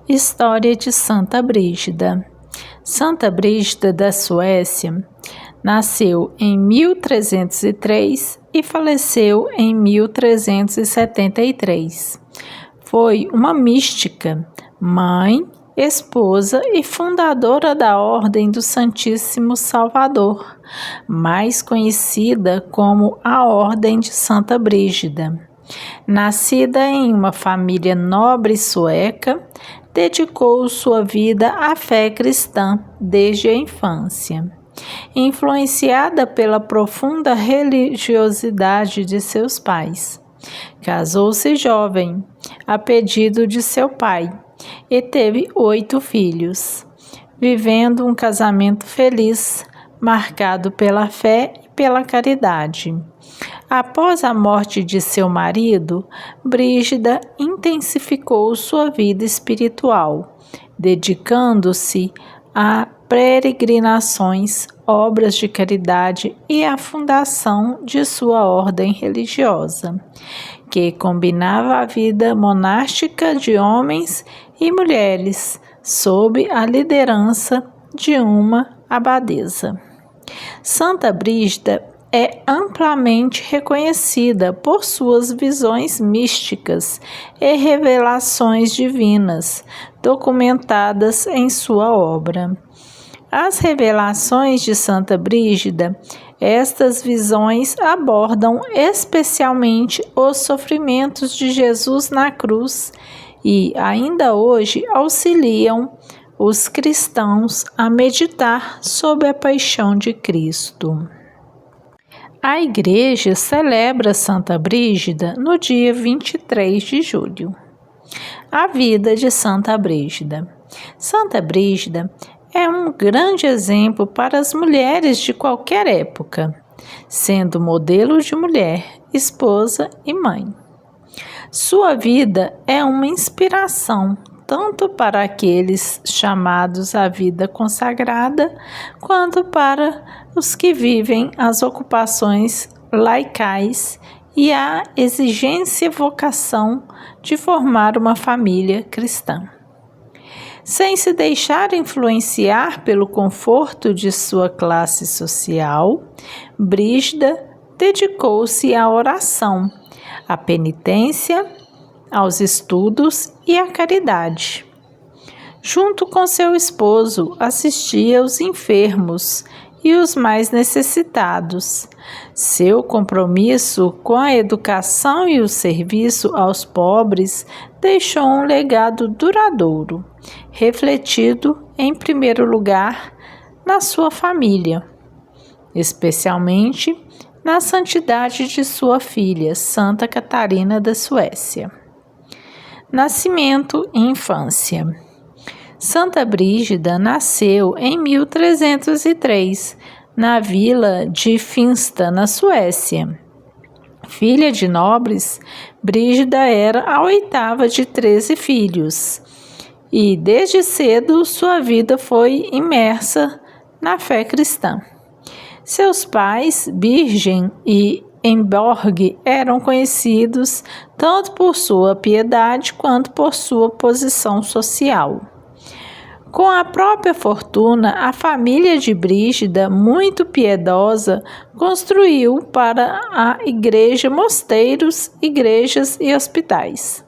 História de Santa Brígida. Santa Brígida da Suécia nasceu em 1303 e faleceu em 1373. Foi uma mística, mãe, esposa e fundadora da Ordem do Santíssimo Salvador, mais conhecida como a Ordem de Santa Brígida. Nascida em uma família nobre sueca, dedicou sua vida à fé cristã desde a infância. Influenciada pela profunda religiosidade de seus pais, casou-se jovem, a pedido de seu pai, e teve 8 filhos, vivendo um casamento feliz, marcado pela fé e pela caridade. Após a morte de seu marido, Brígida intensificou sua vida espiritual, dedicando-se a peregrinações, obras de caridade e à fundação de sua ordem religiosa, que combinava a vida monástica de homens e mulheres sob a liderança de uma abadesa. Santa Brígida é amplamente reconhecida por suas visões místicas e revelações divinas, documentadas em sua obra. As revelações de Santa Brígida, estas visões abordam especialmente os sofrimentos de Jesus na cruz e, ainda hoje, auxiliam os cristãos a meditar sobre a paixão de Cristo. A Igreja celebra Santa Brígida no dia 23 de julho. A vida de Santa Brígida. Santa Brígida é um grande exemplo para as mulheres de qualquer época, sendo modelo de mulher, esposa e mãe. Sua vida é uma inspiração tanto para aqueles chamados à vida consagrada, quanto para os que vivem as ocupações laicais e a exigência e vocação de formar uma família cristã. Sem se deixar influenciar pelo conforto de sua classe social, Brígida dedicou-se à oração, à penitência, aos estudos e à caridade. Junto com seu esposo, assistia os enfermos e os mais necessitados. Seu compromisso com a educação e o serviço aos pobres deixou um legado duradouro, refletido, em primeiro lugar, na sua família, especialmente na santidade de sua filha, Santa Catarina da Suécia. Nascimento e infância. Santa Brígida nasceu em 1303, na vila de Finsta, na Suécia. Filha de nobres, Brígida era a 8ª de 13 filhos, e desde cedo sua vida foi imersa na fé cristã. Seus pais, Birgem e Ingeborg, eram conhecidos tanto por sua piedade quanto por sua posição social. Com a própria fortuna, a família de Brígida, muito piedosa, construiu para a igreja mosteiros, igrejas e hospitais.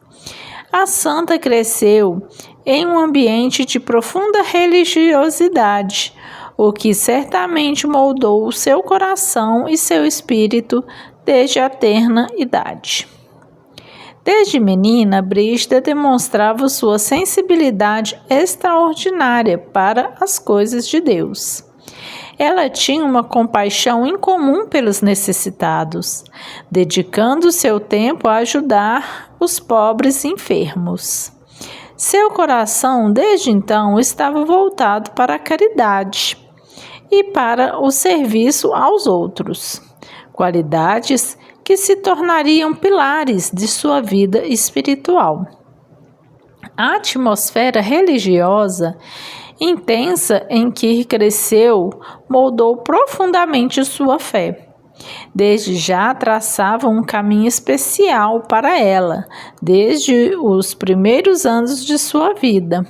A santa cresceu em um ambiente de profunda religiosidade, o que certamente moldou o seu coração e seu espírito desde a tenra idade. Desde menina, Brígida demonstrava sua sensibilidade extraordinária para as coisas de Deus. Ela tinha uma compaixão incomum pelos necessitados, dedicando seu tempo a ajudar os pobres e enfermos. Seu coração, desde então, estava voltado para a caridade e para o serviço aos outros, qualidades que se tornariam pilares de sua vida espiritual. A atmosfera religiosa intensa em que cresceu moldou profundamente sua fé. Desde já traçavam um caminho especial para ela, desde os primeiros anos de sua vida.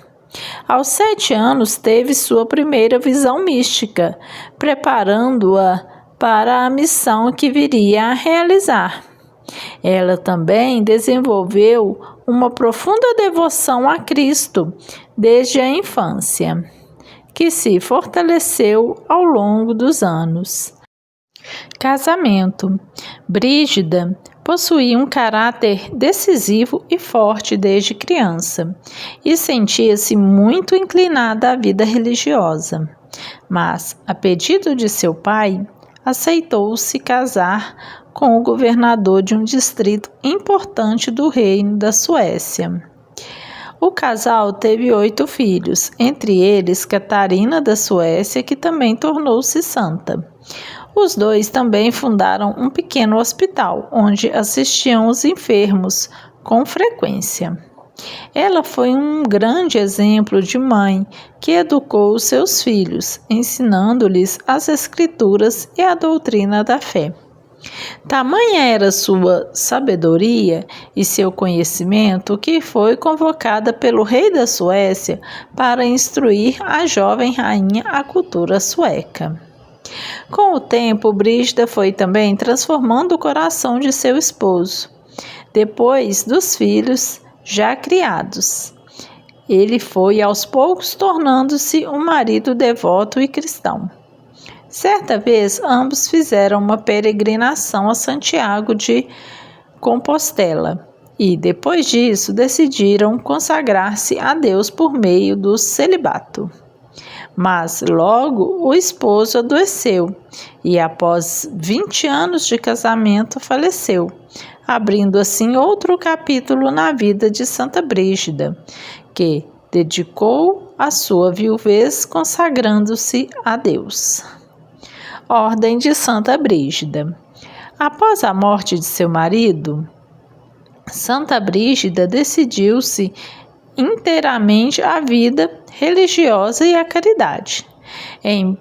Aos 7 anos, teve sua primeira visão mística, preparando-a para a missão que viria a realizar. Ela também desenvolveu uma profunda devoção a Cristo desde a infância, que se fortaleceu ao longo dos anos. Casamento. Brígida possuía um caráter decisivo e forte desde criança e sentia-se muito inclinada à vida religiosa. Mas, a pedido de seu pai, aceitou se casar com o governador de um distrito importante do reino da Suécia. O casal teve 8 filhos, entre eles Catarina da Suécia, que também tornou-se santa. Os dois também fundaram um pequeno hospital, onde assistiam os enfermos com frequência. Ela foi um grande exemplo de mãe que educou os seus filhos, ensinando-lhes as Escrituras e a doutrina da fé. Tamanha era sua sabedoria e seu conhecimento que foi convocada pelo rei da Suécia para instruir a jovem rainha a cultura sueca. Com o tempo, Brígida foi também transformando o coração de seu esposo. Depois dos filhos já criados, ele foi aos poucos tornando-se um marido devoto e cristão. Certa vez, ambos fizeram uma peregrinação a Santiago de Compostela e, depois disso, decidiram consagrar-se a Deus por meio do celibato. Mas logo o esposo adoeceu e, após 20 anos de casamento, faleceu, abrindo assim outro capítulo na vida de Santa Brígida, que dedicou a sua viuvez consagrando-se a Deus. Ordem de Santa Brígida. Após a morte de seu marido, Santa Brígida decidiu-se inteiramente à vida religiosa e à caridade. Em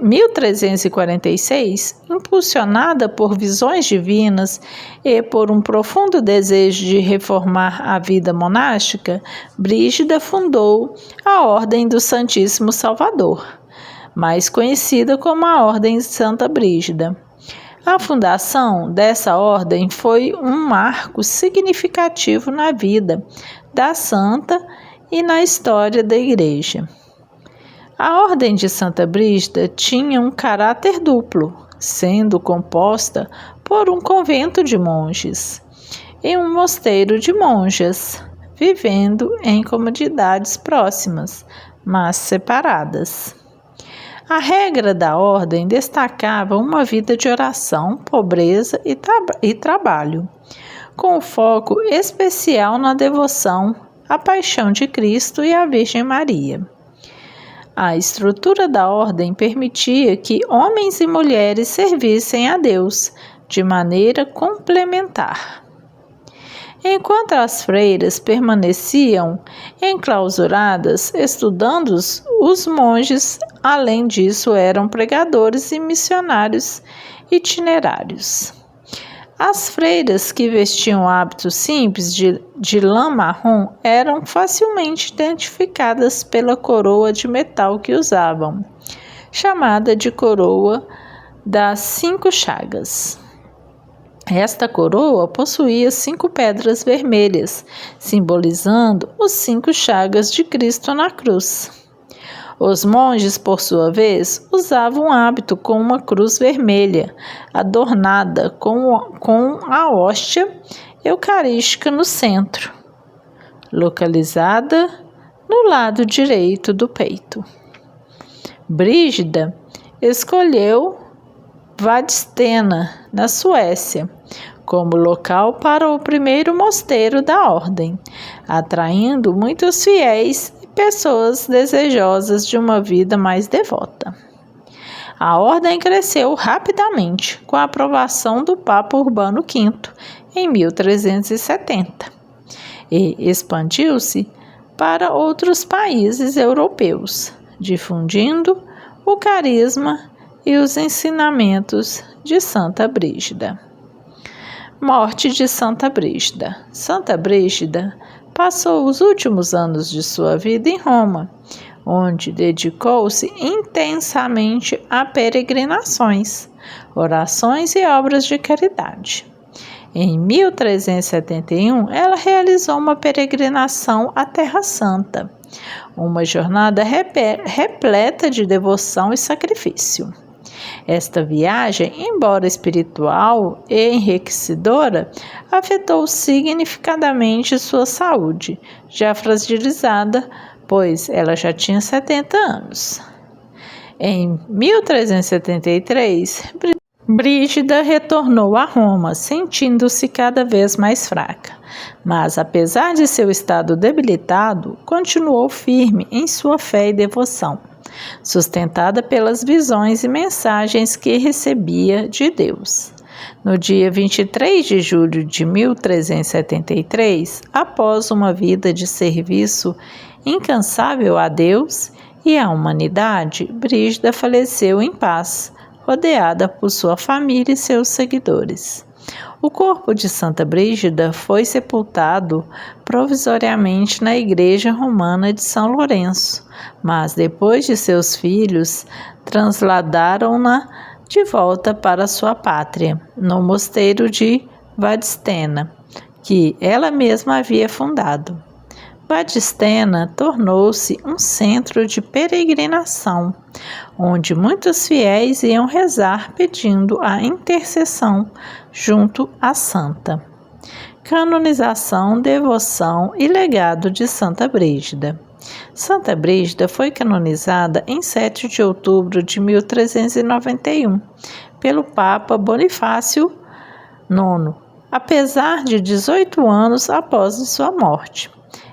1346, impulsionada por visões divinas e por um profundo desejo de reformar a vida monástica, Brígida fundou a Ordem do Santíssimo Salvador, mais conhecida como a Ordem de Santa Brígida. A fundação dessa ordem foi um marco significativo na vida da santa e na história da Igreja. A Ordem de Santa Brígida tinha um caráter duplo, sendo composta por um convento de monges e um mosteiro de monjas, vivendo em comunidades próximas, mas separadas. A regra da ordem destacava uma vida de oração, pobreza e trabalho, com foco especial na devoção à Paixão de Cristo e à Virgem Maria. A estrutura da ordem permitia que homens e mulheres servissem a Deus de maneira complementar. Enquanto as freiras permaneciam enclausuradas estudando, os monges, além disso, eram pregadores e missionários itinerários. As freiras, que vestiam hábitos simples de lã marrom, eram facilmente identificadas pela coroa de metal que usavam, chamada de coroa das 5 chagas. Esta coroa possuía 5 pedras vermelhas, simbolizando os 5 chagas de Cristo na cruz. Os monges, por sua vez, usavam um hábito com uma cruz vermelha, adornada com a hóstia eucarística no centro, localizada no lado direito do peito. Brígida escolheu Vadstena, na Suécia, como local para o primeiro mosteiro da ordem, atraindo muitos fiéis e pessoas desejosas de uma vida mais devota. A ordem cresceu rapidamente com a aprovação do Papa Urbano V em 1370 e expandiu-se para outros países europeus, difundindo o carisma e os ensinamentos de Santa Brígida. Morte de Santa Brígida. Santa Brígida passou os últimos anos de sua vida em Roma, onde dedicou-se intensamente a peregrinações, orações e obras de caridade. Em 1371, ela realizou uma peregrinação à Terra Santa, uma jornada repleta de devoção e sacrifício. Esta viagem, embora espiritual e enriquecedora, afetou significativamente sua saúde, já fragilizada, pois ela já tinha 70 anos. Em 1373, Brígida retornou a Roma, sentindo-se cada vez mais fraca, mas apesar de seu estado debilitado, continuou firme em sua fé e devoção, sustentada pelas visões e mensagens que recebia de Deus. No dia 23 de julho de 1373, após uma vida de serviço incansável a Deus e à humanidade, Brígida faleceu em paz, rodeada por sua família e seus seguidores. O corpo de Santa Brígida foi sepultado provisoriamente na igreja romana de São Lourenço, mas depois de seus filhos transladaram-na de volta para sua pátria, no mosteiro de Vadstena, que ela mesma havia fundado. Vadstena tornou-se um centro de peregrinação, onde muitos fiéis iam rezar pedindo a intercessão junto à santa. Canonização, devoção e legado de Santa Brígida. Santa Brígida foi canonizada em 7 de outubro de 1391 pelo Papa Bonifácio IX, apesar de 18 anos após sua morte.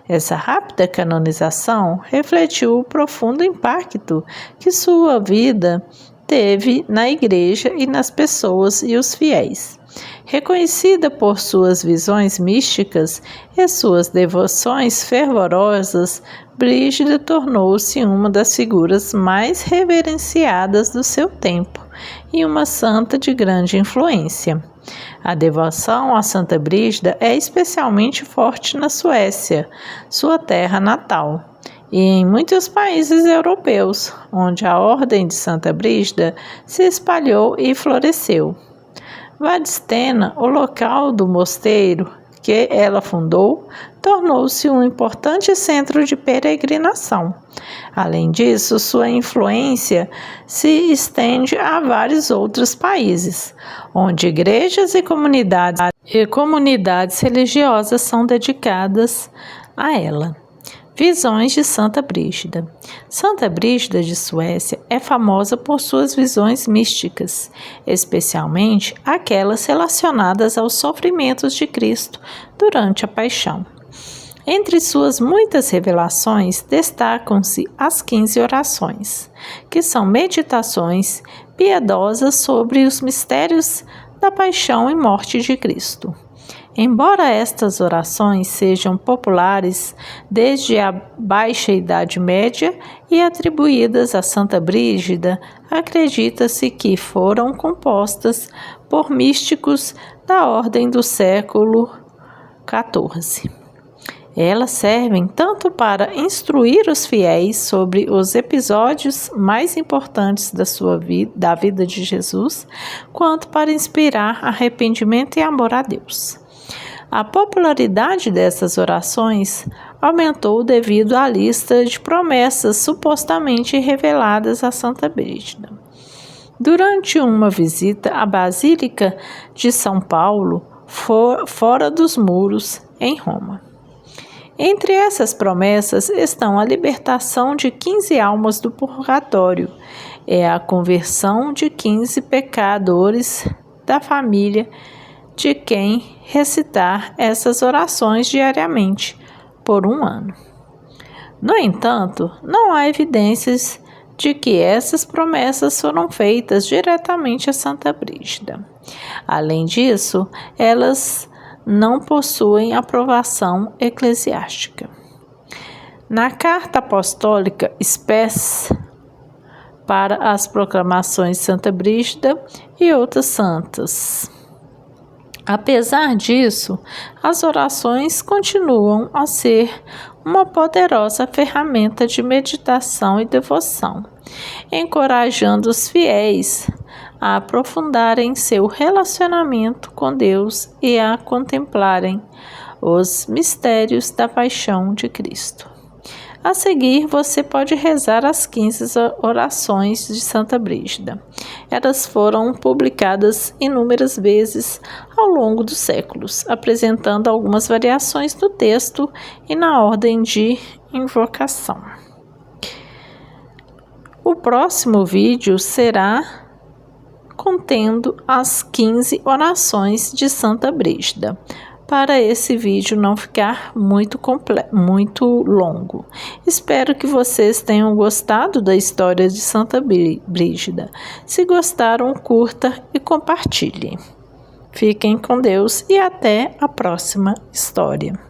Essa rápida canonização refletiu o profundo impacto que sua vida teve na Igreja e nas pessoas e os fiéis. Reconhecida por suas visões místicas e suas devoções fervorosas, Brígida tornou-se uma das figuras mais reverenciadas do seu tempo e uma santa de grande influência. A devoção a Santa Brígida é especialmente forte na Suécia, sua terra natal, e em muitos países europeus, onde a Ordem de Santa Brígida se espalhou e floresceu. Vadstena, o local do mosteiro que ela fundou, tornou-se um importante centro de peregrinação. Além disso, sua influência se estende a vários outros países, onde igrejas e comunidades religiosas são dedicadas a ela. Visões de Santa Brígida. Santa Brígida de Suécia é famosa por suas visões místicas, especialmente aquelas relacionadas aos sofrimentos de Cristo durante a Paixão. Entre suas muitas revelações, destacam-se as 15 orações, que são meditações piedosas sobre os mistérios da Paixão e Morte de Cristo. Embora estas orações sejam populares desde a Baixa Idade Média e atribuídas a Santa Brígida, acredita-se que foram compostas por místicos da ordem do século XIV. Elas servem tanto para instruir os fiéis sobre os episódios mais importantes da vida de Jesus, quanto para inspirar arrependimento e amor a Deus. A popularidade dessas orações aumentou devido à lista de promessas supostamente reveladas a Santa Brígida. Durante uma visita à Basílica de São Paulo, fora dos muros, em Roma. Entre essas promessas estão a libertação de 15 almas do purgatório e a conversão de 15 pecadores da família de quem recitar essas orações diariamente por 1 ano. No entanto, não há evidências de que essas promessas foram feitas diretamente a Santa Brígida. Além disso, elas não possuem aprovação eclesiástica. Na Carta Apostólica Spes para as proclamações de Santa Brígida e outras santas. Apesar disso, as orações continuam a ser uma poderosa ferramenta de meditação e devoção, encorajando os fiéis a aprofundarem seu relacionamento com Deus e a contemplarem os mistérios da paixão de Cristo. A seguir, você pode rezar as 15 orações de Santa Brígida. Elas foram publicadas inúmeras vezes ao longo dos séculos, apresentando algumas variações no texto e na ordem de invocação. O próximo vídeo será contendo as 15 orações de Santa Brígida, para esse vídeo não ficar muito longo. Espero que vocês tenham gostado da história de Santa Brígida. Se gostaram, curta e compartilhe. Fiquem com Deus e até a próxima história.